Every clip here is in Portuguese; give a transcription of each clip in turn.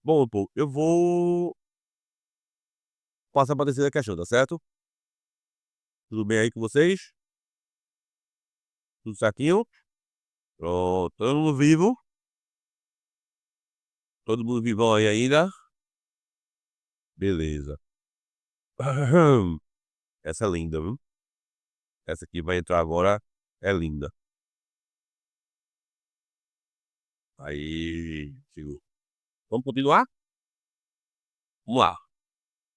Bom, pô, eu vou passar para a terceira questão, tá certo? Tudo bem aí com vocês? Tudo certinho? Pronto, todo mundo vivo? Todo mundo vivão aí ainda? Beleza. Essa é linda, viu? Essa aqui vai entrar agora, é linda. Aí, segura. Vamos continuar? Vamos lá.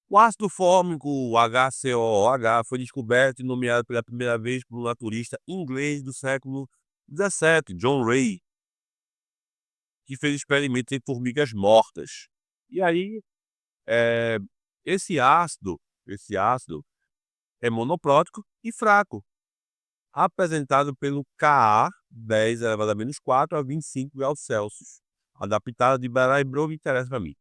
O ácido fórmico HCOOH foi descoberto e nomeado pela primeira vez por um naturista inglês do século XVII, John Ray, que fez experimentos em formigas mortas. E aí, eh, esse ácido é monoprótico e fraco, apresentado pelo Ka 10 elevado a menos 4 a 25 graus Celsius, adaptado de Brahe me interessa para mim.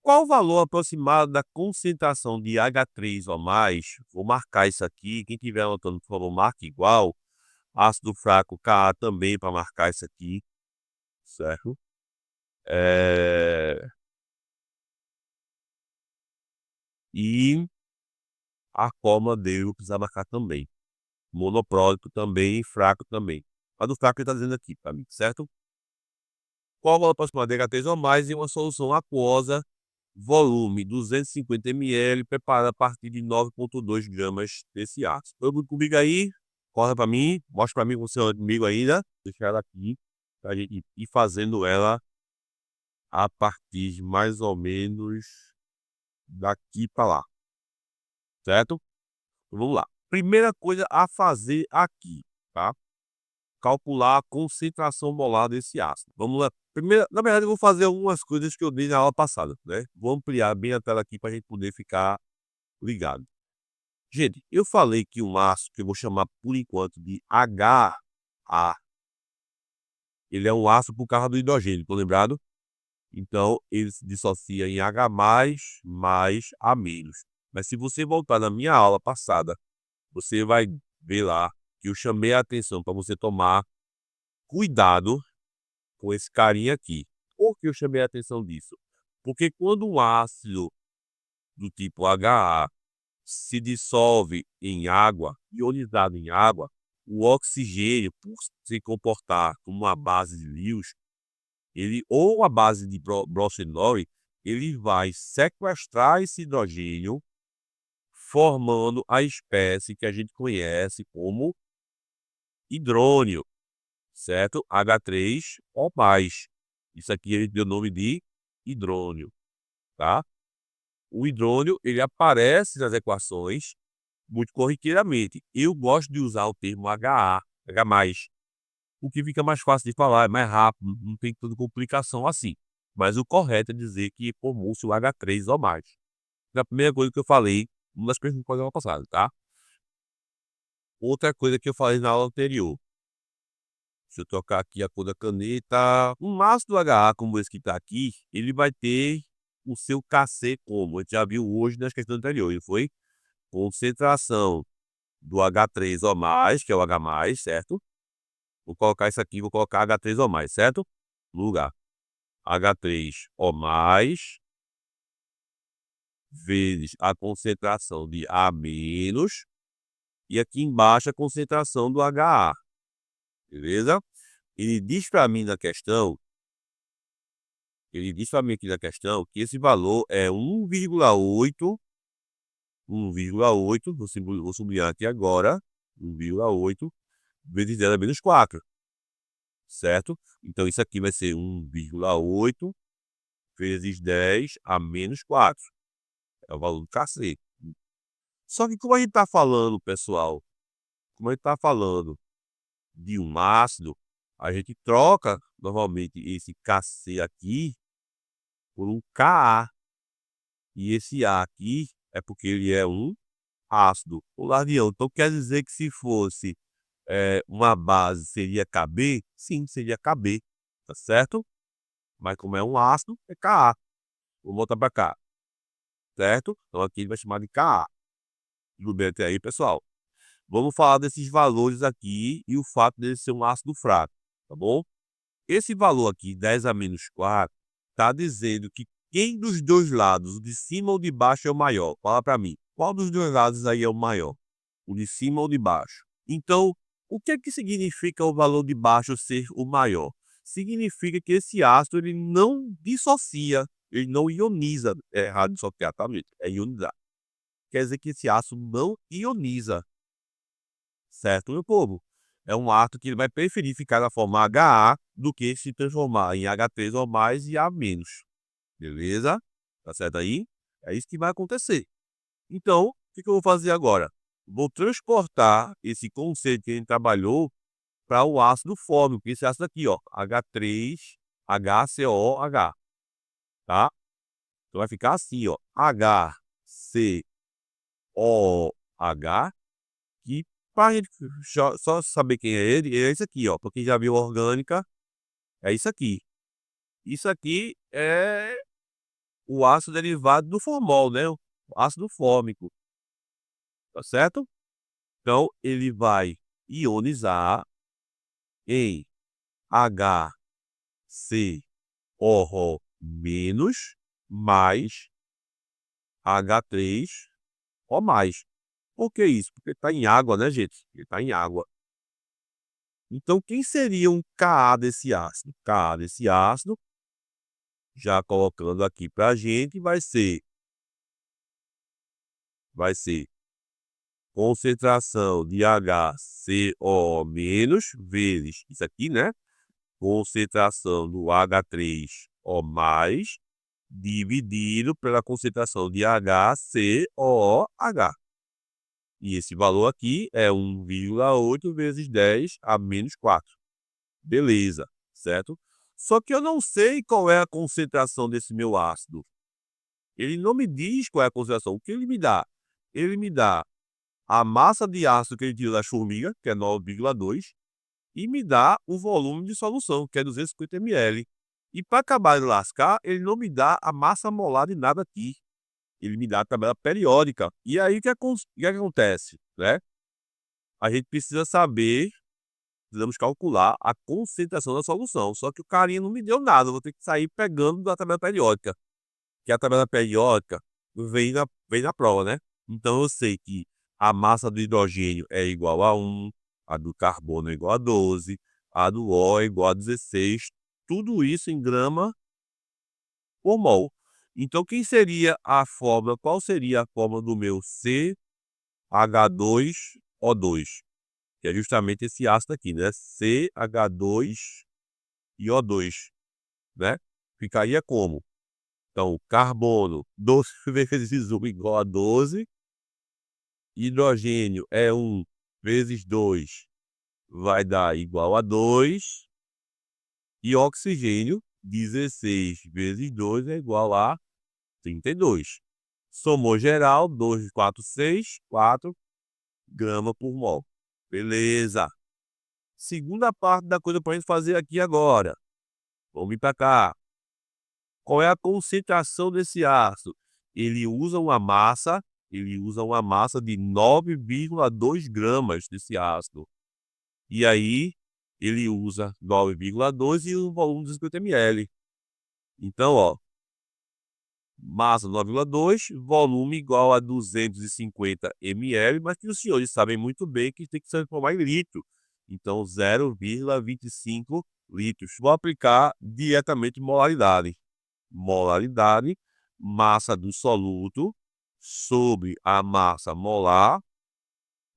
Qual o valor aproximado da concentração de H3 ou mais? Vou marcar isso aqui. Quem estiver anotando, por favor, marque igual. Ácido fraco Ka também para marcar isso aqui, certo? E a coma dele eu precisar marcar também. Monoprótico também e fraco também. A do fraco ele está dizendo aqui para mim, certo? Qual o valor aproximado de H3 ou mais em uma solução aquosa, volume 250 ml, preparada a partir de 9,2 gramas desse ácido. Todo mundo comigo aí? Corre para mim, mostra para mim com o seu amigo ainda. Deixa ela aqui, para a gente ir fazendo ela a partir de mais ou menos daqui para lá, certo? Vamos lá. Primeira coisa a fazer aqui, tá? Calcular a concentração molar desse ácido. Vamos lá. Primeiro, na verdade, eu vou fazer algumas coisas que eu dei na aula passada, né? Vou ampliar bem a tela aqui para a gente poder ficar ligado. Gente, eu falei que um ácido, que eu vou chamar por enquanto de HA, ele é um ácido por causa do hidrogênio, tô lembrado? Então, ele se dissocia em H+, mais A-. Mas se você voltar na minha aula passada, você vai ver lá que eu chamei a atenção para você tomar cuidado com esse carinha aqui. Por que eu chamei a atenção disso? Porque quando um ácido do tipo HA se dissolve em água, ionizado em água, o oxigênio, por se comportar como uma base de Lewis, ele, ou a base de Brochenori, ele vai sequestrar esse hidrogênio, formando a espécie que a gente conhece como hidrônio, certo? H3O+. Isso aqui ele deu o nome de hidrônio, tá? O hidrônio, ele aparece nas equações muito corriqueiramente. Eu gosto de usar o termo HA, H+, o que fica mais fácil de falar, é mais rápido, não tem tanta complicação assim. Mas o correto é dizer que formou-se o H3 ou mais. Na primeira coisa que eu falei, uma das coisas que pode programa passado, tá? Outra coisa que eu falei na aula anterior. Deixa eu trocar aqui a cor da caneta. Um ácido HA, como esse que está aqui, ele vai ter o seu Kc como? A gente já viu hoje nas questões anteriores, não foi? Concentração do H3 ou mais, que é o H+, certo? Vou colocar isso aqui, vou colocar H3 ou mais, certo? No lugar. H3 ou mais vezes a concentração de A menos e aqui embaixo a concentração do HA, beleza? Ele diz para mim na questão, ele diz para mim aqui na questão que esse valor é 1,8, vou sublinhar aqui agora, 1,8 vezes 10 a menos 4, certo? Então isso aqui vai ser 1,8 vezes 10 a menos 4. É o valor do Kc. Só que como a gente está falando, pessoal, como a gente está falando de um ácido, a gente troca normalmente esse Kc aqui por um Ka. E esse A aqui é porque ele é um ácido polarião. Então quer dizer que se fosse uma base, seria Kb? Sim, seria Kb, tá certo? Mas como é um ácido, é Ka. Vou voltar para cá, certo? Então aqui ele vai chamar de Ka. Tudo bem até aí, pessoal? Vamos falar desses valores aqui e o fato dele ser um ácido fraco, tá bom? Esse valor aqui, 10 a menos 4, Está dizendo que quem dos dois lados, o de cima ou de baixo, é o maior? Fala para mim. Qual dos dois lados aí é o maior? O de cima ou de baixo? Então, o que é que significa o valor de baixo ser o maior? Significa que esse ácido ele não dissocia, ele não ioniza. É errado dissociar, tá, gente? É ionizar. Quer dizer que esse ácido não ioniza. Certo, meu povo? É um ácido que ele vai preferir ficar na forma HA do que se transformar em H3 ou mais e A menos. Beleza? Tá certo aí? É isso que vai acontecer. Então, o que eu vou fazer agora? Vou transportar esse conceito que a gente trabalhou para o ácido fórmico, esse ácido aqui, ó, H3HCOH, tá? Então vai ficar assim, ó, HCOH, que para a gente só saber quem é ele, é esse aqui, ó, porque já viu orgânica, é isso aqui. Isso aqui é o ácido derivado do formol, né? O ácido fórmico, tá certo? Então, ele vai ionizar em HCOO menos mais H3O mais. Por que isso? Porque está em água, né, gente? Ele está em água. Então, quem seria um Ka desse ácido? Ka desse ácido, já colocando aqui para a gente, vai ser concentração de HCO menos vezes isso aqui, né? Concentração do H3O mais dividido pela concentração de HCOOH. E esse valor aqui é 1,8 vezes 10 a menos 4. Beleza, certo? Só que eu não sei qual é a concentração desse meu ácido. Ele não me diz qual é a concentração. O que ele me dá? Ele me dá a massa de ácido que ele tira das formigas, que é 9,2, e me dá o volume de solução, que é 250 ml. E para acabar de lascar, ele não me dá a massa molar de nada aqui. Ele me dá a tabela periódica. E aí o que acontece? Né? A gente precisa saber, precisamos calcular a concentração da solução. Só que o carinha não me deu nada, eu vou ter que sair pegando da tabela periódica. Que a tabela periódica vem na prova, né? Então eu sei que a massa do hidrogênio é igual a 1, a do carbono é igual a 12, a do O é igual a 16, tudo isso em grama por mol. Então quem seria a fórmula? Qual seria a fórmula do meu CH2O2? Que é justamente esse ácido aqui, né? CH2 e O2, né? Ficaria como? Então, carbono, 12 vezes 1 igual a 12. Hidrogênio é 1 vezes 2 vai dar igual a 2. E oxigênio, 16 vezes 2 é igual a 32. Somou geral, 2, 4, 6, 4 gramas por mol. Beleza. Segunda parte da coisa para a gente fazer aqui agora. Vamos vir para cá. Qual é a concentração desse ácido? Ele usa uma massa de 9,2 gramas desse ácido. E aí, ele usa 9,2 e um volume de 50 ml. Então, ó, massa 9,2, volume igual a 250 ml, mas que os senhores sabem muito bem que tem que se transformar em litro. Então, 0,25 litros. Vou aplicar diretamente molaridade. Molaridade, massa do soluto sobre a massa molar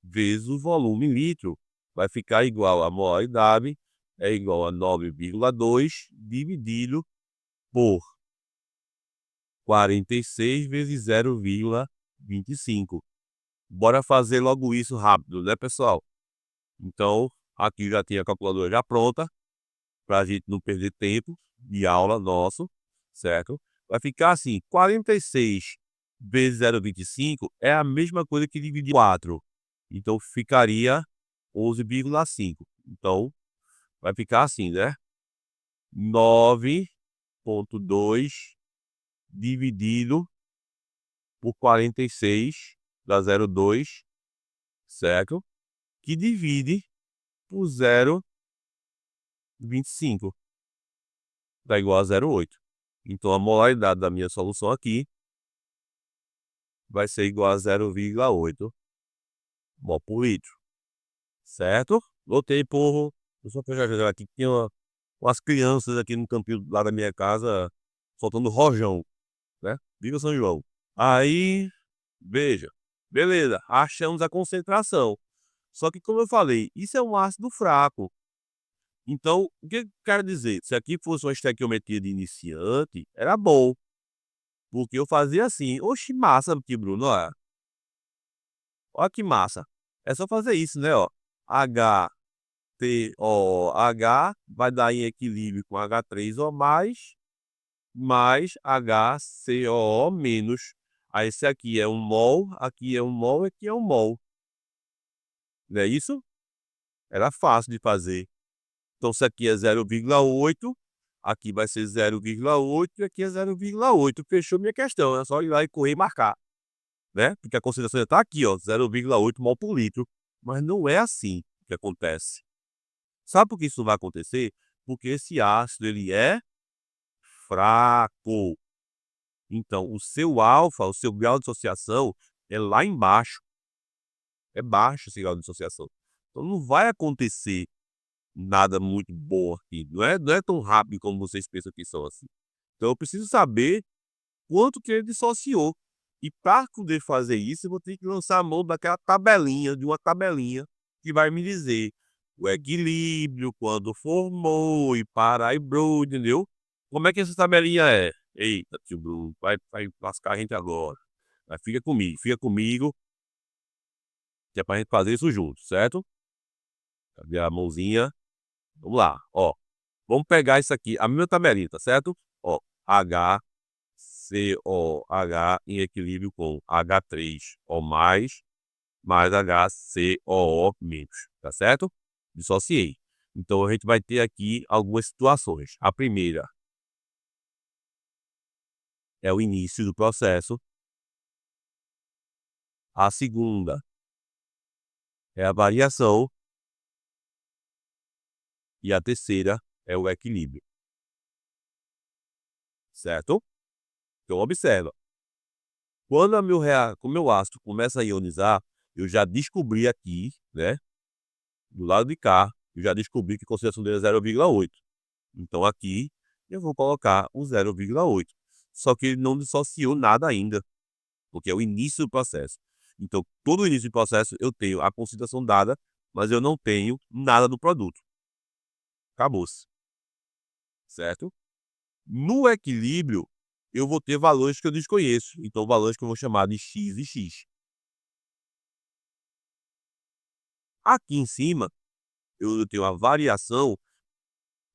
vezes o volume em litro. Vai ficar igual a molaridade é igual a 9,2 dividido por 46 vezes 0,25. Bora fazer logo isso rápido, né, pessoal? Então, aqui já tem a calculadora já pronta, para a gente não perder tempo de aula nosso, certo? Vai ficar assim, 46 vezes 0,25 é a mesma coisa que dividir 4. Então, ficaria 11,5. Então, vai ficar assim, né? 9,2 dividido por 46, dá 0,2, certo? Que divide por 0,25, dá igual a 0,8. Então a molaridade da minha solução aqui vai ser igual a 0,8 mol por litro, certo? Lotei, povo. Eu só quero já aqui, tinha umas crianças aqui no campinho lá da minha casa soltando rojão, né? Viva São João. Aí, veja, beleza, achamos a concentração. Só que, como eu falei, isso é um ácido fraco. Então, o que eu quero dizer? Se aqui fosse uma estequiometria de iniciante, era bom. Porque eu fazia assim, oxe, massa aqui, Bruno, olha. Olha que massa. É só fazer isso, né, ó. HTOH vai dar em equilíbrio com H3O mais HCOO menos. Aí esse aqui é um mol, aqui é um mol, aqui é um mol. Não é isso? Era fácil de fazer. Então, se aqui é 0,8, aqui vai ser 0,8 e aqui é 0,8. Fechou minha questão. É só ir lá e correr e marcar, né? Porque a concentração já está aqui, ó, 0,8 mol por litro. Mas não é assim que acontece. Sabe por que isso não vai acontecer? Porque esse ácido ele é fraco. Então, o seu alfa, o seu grau de dissociação é lá embaixo. É baixo esse grau de dissociação. Então, não vai acontecer nada muito bom aqui. Não é tão rápido como vocês pensam que são assim. Então, eu preciso saber quanto que ele dissociou. E para poder fazer isso, eu vou ter que lançar a mão daquela tabelinha, de uma tabelinha, que vai me dizer o equilíbrio, quando formou, e para e bro, entendeu? Como é que essa tabelinha é? Eita, tio Bruno, vai lascar a gente agora. Mas fica comigo, que é pra gente fazer isso junto, certo? Cadê a mãozinha? Vamos lá, ó. Vamos pegar isso aqui, a minha tabelinha, tá certo? Ó, HCOH em equilíbrio com H3O mais HCOO menos, tá certo? Dissociei. Então a gente vai ter aqui algumas situações. A primeira é o início do processo. A segunda é a variação. E a terceira é o equilíbrio, certo? Então observa. Quando o meu ácido começa a ionizar, eu já descobri aqui, né? Do lado de cá, eu já descobri que a concentração dele é 0,8. Então aqui eu vou colocar o 0,8. Só que ele não dissociou nada ainda, porque é o início do processo. Então, todo o início do processo eu tenho a concentração dada, mas eu não tenho nada do produto. Acabou-se, certo? No equilíbrio, eu vou ter valores que eu desconheço. Então, valores que eu vou chamar de x e x. Aqui em cima, eu tenho a variação.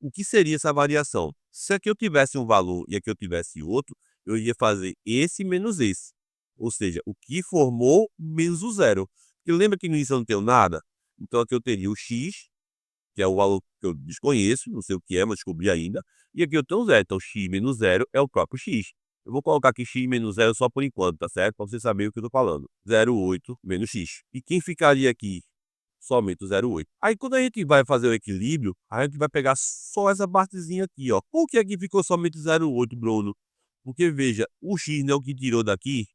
O que seria essa variação? Se aqui eu tivesse um valor e aqui eu tivesse outro, eu ia fazer esse menos esse. Ou seja, o que formou menos o zero. Porque lembra que no início eu não tenho nada? Então aqui eu teria o x, que é o valor que eu desconheço, não sei o que é, mas descobri ainda. E aqui eu tenho zero. Então x menos zero é o próprio x. Eu vou colocar aqui x menos zero só por enquanto, tá certo? Para você saber o que eu estou falando. 0,8 menos x. E quem ficaria aqui? Somente o 0,8. Aí quando a gente vai fazer o equilíbrio, a gente vai pegar só essa partezinha aqui, ó. Por que aqui ficou somente 0,8, Bruno? Porque veja, o x não é o que tirou daqui,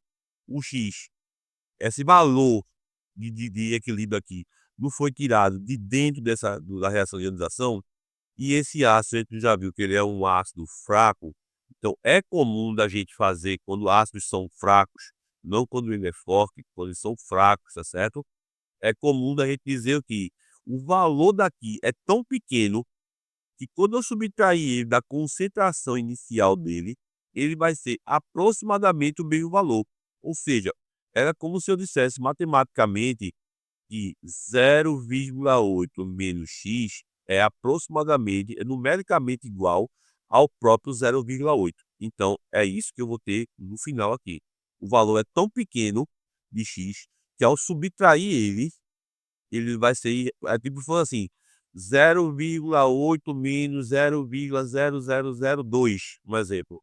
o x, esse valor de equilíbrio aqui, não foi tirado de dentro da reação de ionização, e esse ácido a gente já viu que ele é um ácido fraco, então é comum da gente fazer quando ácidos são fracos, não quando ele é forte, quando eles são fracos, tá certo? É comum da gente dizer que o valor daqui é tão pequeno que quando eu subtrair ele da concentração inicial dele, ele vai ser aproximadamente o mesmo valor. Ou seja, era como se eu dissesse matematicamente que 0,8 menos x é aproximadamente, é numericamente igual ao próprio 0,8. Então, é isso que eu vou ter no final aqui. O valor é tão pequeno de x que ao subtrair ele vai ser, é tipo falando assim, 0,8 menos 0,0002, um exemplo.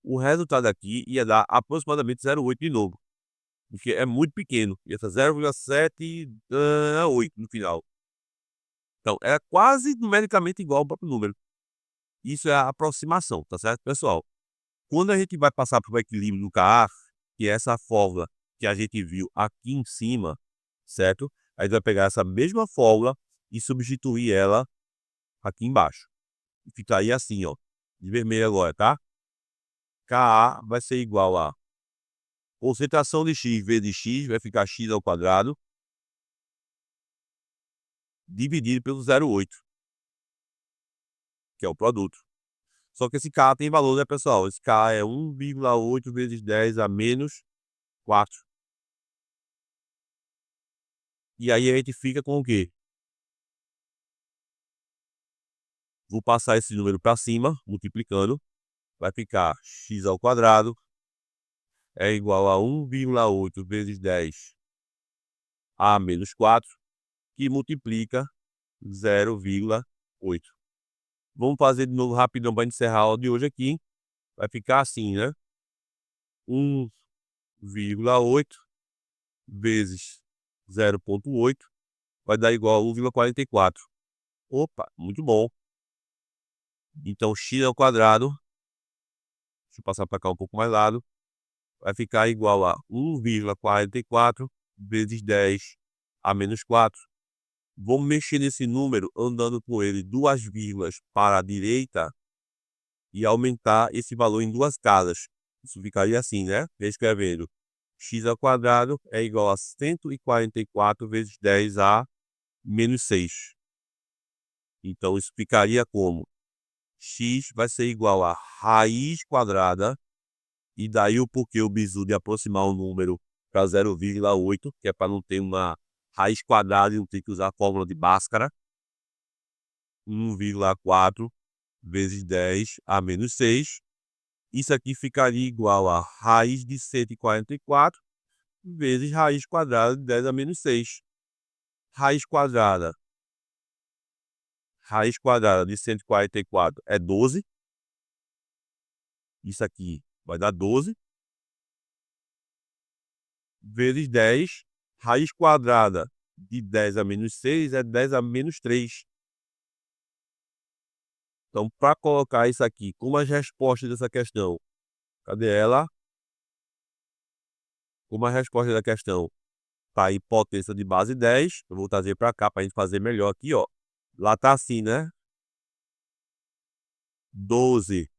O resultado aqui ia dar aproximadamente 0,8 de novo, porque é muito pequeno, ia ser 0,78 no final. Então, é quase numericamente igual ao próprio número. Isso é a aproximação, tá certo, pessoal? Quando a gente vai passar para o equilíbrio do Ka, que é essa fórmula que a gente viu aqui em cima, certo? A gente vai pegar essa mesma fórmula e substituir ela aqui embaixo. E ficaria assim, ó, de vermelho agora, tá? Ka vai ser igual a concentração de x vezes x, vai ficar x ao quadrado, dividido pelo 0,8, que é o produto. Só que esse K tem valor, né, pessoal? Esse K é 1,8 vezes 10 a menos 4. E aí a gente fica com o quê? Vou passar esse número para cima, multiplicando. Vai ficar x ao quadrado é igual a 1,8 vezes 10 a menos 4, que multiplica 0,8. Vamos fazer de novo rapidão para encerrar a aula de hoje aqui. Vai ficar assim, né? 1,8 vezes 0,8 vai dar igual a 1,44. Opa, muito bom. Então, x ao quadrado, deixa eu passar para cá um pouco mais lado, vai ficar igual a 1,44 vezes 10 a menos 4. Vou mexer nesse número andando com ele 2 vírgulas para a direita e aumentar esse valor em 2 casas. Isso ficaria assim, né? Escrevendo x ao quadrado é igual a 144 vezes 10 a menos 6. Então, isso ficaria como x vai ser igual a raiz quadrada, e daí o porquê o bizu de aproximar o número para 0,8, que é para não ter uma raiz quadrada e não ter que usar a fórmula de Bhaskara. 1,4 vezes 10 a menos 6. Isso aqui ficaria igual a raiz de 144 vezes raiz quadrada de 10 a menos 6. Raiz quadrada de 144 é 12. Isso aqui vai dar 12. Vezes 10. Raiz quadrada de 10 a menos 6 é 10 a menos 3. Então, para colocar isso aqui como as respostas dessa questão, cadê ela? Como a resposta da questão está aí potência de base 10, eu vou trazer para cá para a gente fazer melhor aqui, ó. Lá está assim, né? 12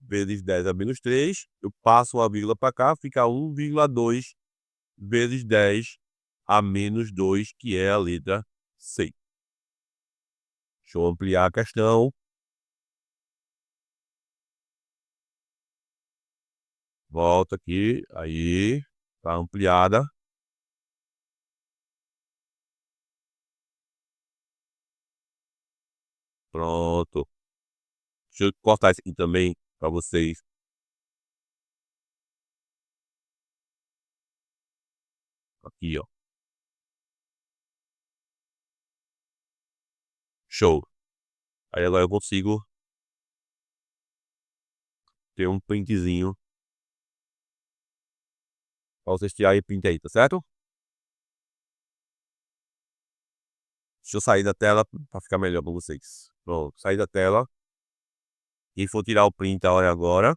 vezes 10 a menos 3, eu passo uma vírgula para cá, fica 1,2 vezes 10 a menos 2, que é a letra C. Deixa eu ampliar a questão. Volta aqui, aí, tá ampliada. Pronto. Deixa eu cortar isso aqui também para vocês. Aqui, ó. Show. Aí agora eu consigo ter um printzinho para vocês tirarem print aí, tá certo? Deixa eu sair da tela para ficar melhor para vocês. Pronto, sair da tela. Quem for tirar o print, a hora é agora.